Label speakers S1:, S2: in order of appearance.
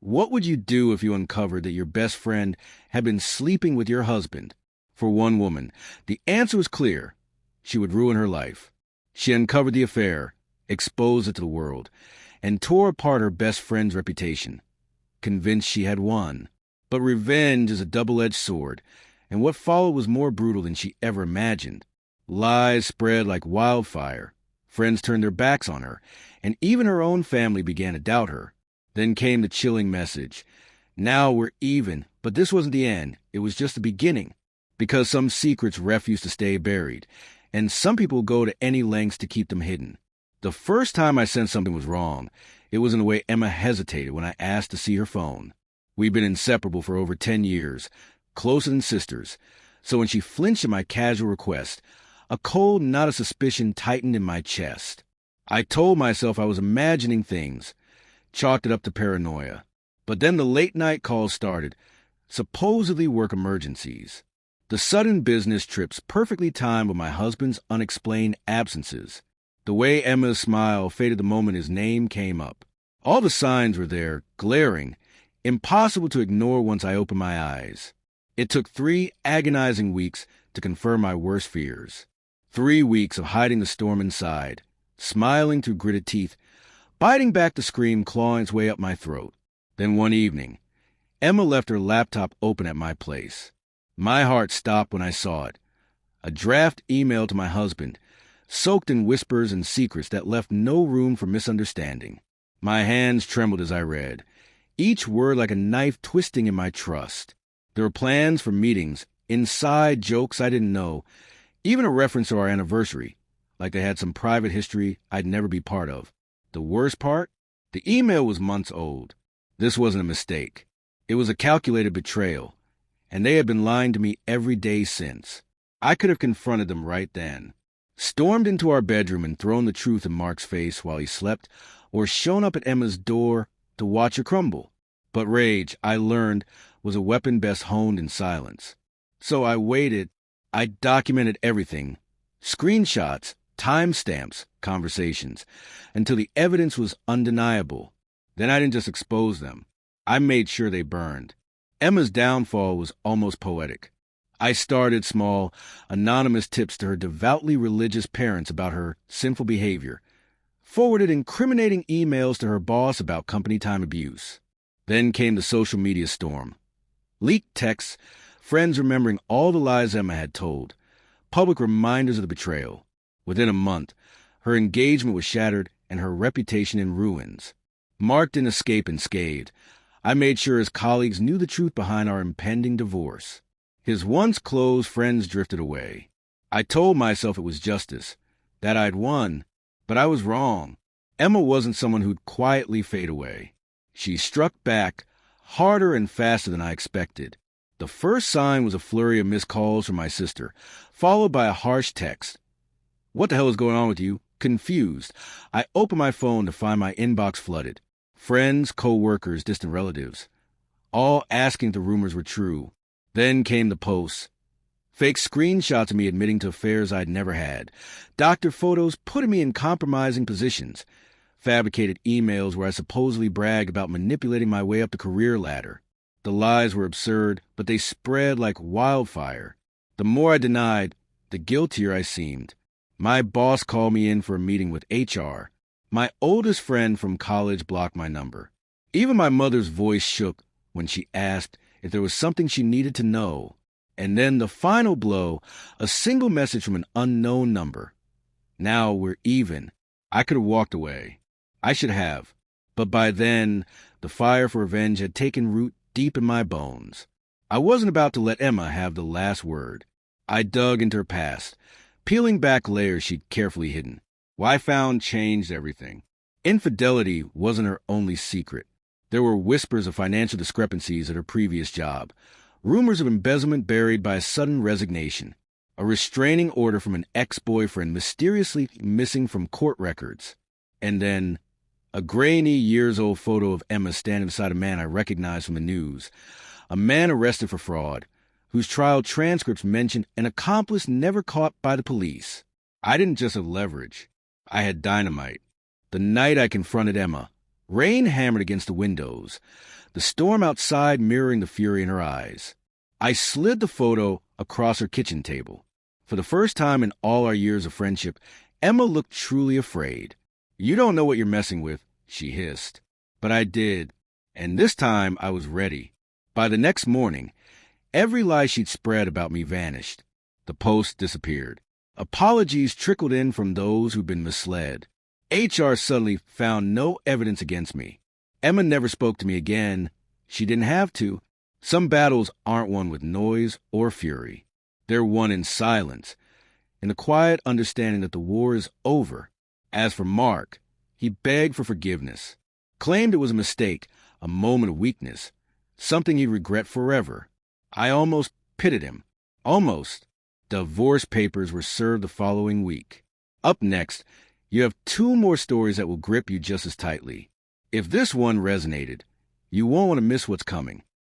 S1: What would you do if you uncovered that your best friend had been sleeping with your husband? For one woman, the answer was clear. She would ruin her life. She uncovered the affair, exposed it to the world, and tore apart her best friend's reputation, convinced she had won. But revenge is a double-edged sword, and what followed was more brutal than she ever imagined. Lies spread like wildfire. Friends turned their backs on her, and even her own family began to doubt her. Then came the chilling message. Now we're even, but this wasn't the end. It was just the beginning. Because some secrets refuse to stay buried, and some people go to any lengths to keep them hidden. The first time I sensed something was wrong, it was in the way Emma hesitated when I asked to see her phone. We'd been inseparable for over 10 years, closer than sisters, so when she flinched at my casual request, a cold knot of suspicion tightened in my chest. I told myself I was imagining things, chalked it up to paranoia. But then the late-night calls started, supposedly work emergencies. The sudden business trips perfectly timed with my husband's unexplained absences. The way Emma's smile faded the moment his name came up. All the signs were there, glaring, impossible to ignore once I opened my eyes. It took 3 agonizing weeks to confirm my worst fears. 3 weeks of hiding the storm inside, smiling through gritted teeth, biting back the scream clawing its way up my throat. Then one evening, Emma left her laptop open at my place. My heart stopped when I saw it. A draft email to my husband, soaked in whispers and secrets that left no room for misunderstanding. My hands trembled as I read, each word like a knife twisting in my trust. There were plans for meetings, inside jokes I didn't know, even a reference to our anniversary, like they had some private history I'd never be part of. The worst part? The email was months old. This wasn't a mistake. It was a calculated betrayal, and they had been lying to me every day since. I could have confronted them right then, stormed into our bedroom and thrown the truth in Mark's face while he slept, or shown up at Emma's door to watch her crumble. But rage, I learned, was a weapon best honed in silence. So I waited. I documented everything, screenshots, timestamps, conversations, until the evidence was undeniable. Then I didn't just expose them. I made sure they burned. Emma's downfall was almost poetic. I started small, anonymous tips to her devoutly religious parents about her sinful behavior, forwarded incriminating emails to her boss about company time abuse. Then came the social media storm. Leaked texts, friends remembering all the lies Emma had told, public reminders of the betrayal. Within a month, her engagement was shattered and her reputation in ruins. Mark didn't escape unscathed. I made sure his colleagues knew the truth behind our impending divorce. His once close friends drifted away. I told myself it was justice, that I'd won, but I was wrong. Emma wasn't someone who'd quietly fade away. She struck back, harder and faster than I expected. The first sign was a flurry of missed calls from my sister, followed by a harsh text. "What the hell is going on with you?" Confused, I opened my phone to find my inbox flooded. Friends, co-workers, distant relatives, all asking if the rumors were true. Then came the posts. Fake screenshots of me admitting to affairs I'd never had. Doctor photos putting me in compromising positions. Fabricated emails where I supposedly bragged about manipulating my way up the career ladder. The lies were absurd, but they spread like wildfire. The more I denied, the guiltier I seemed. My boss called me in for a meeting with HR. My oldest friend from college blocked my number. Even my mother's voice shook when she asked if there was something she needed to know. And then the final blow, a single message from an unknown number. Now we're even. I could have walked away. I should have. But by then, the fire for revenge had taken root deep in my bones. I wasn't about to let Emma have the last word. I dug into her past, peeling back layers she'd carefully hidden. What I found changed everything. Infidelity wasn't her only secret. There were whispers of financial discrepancies at her previous job, rumors of embezzlement buried by a sudden resignation, a restraining order from an ex-boyfriend mysteriously missing from court records, and then a grainy, years-old photo of Emma standing beside a man I recognized from the news, a man arrested for fraud, whose trial transcripts mentioned an accomplice never caught by the police. I didn't just have leverage. I had dynamite. The night I confronted Emma, Rain hammered against the windows, the storm outside mirroring the fury in her eyes. I slid the photo across her kitchen table. For the first time in all our years of friendship, Emma looked truly afraid. "You don't know what you're messing with," she hissed. But I did, and this time I was ready. By the next morning, every lie she'd spread about me vanished. The post disappeared. Apologies trickled in from those who'd been misled. HR suddenly found no evidence against me. Emma never spoke to me again. She didn't have to. Some battles aren't won with noise or fury. They're won in silence, in the quiet understanding that the war is over. As for Mark, he begged for forgiveness, claimed it was a mistake, a moment of weakness, something he'd regret forever. I almost pitied him. Almost. Divorce papers were served the following week. Up next, you have 2 more stories that will grip you just as tightly. If this one resonated, you won't want to miss what's coming.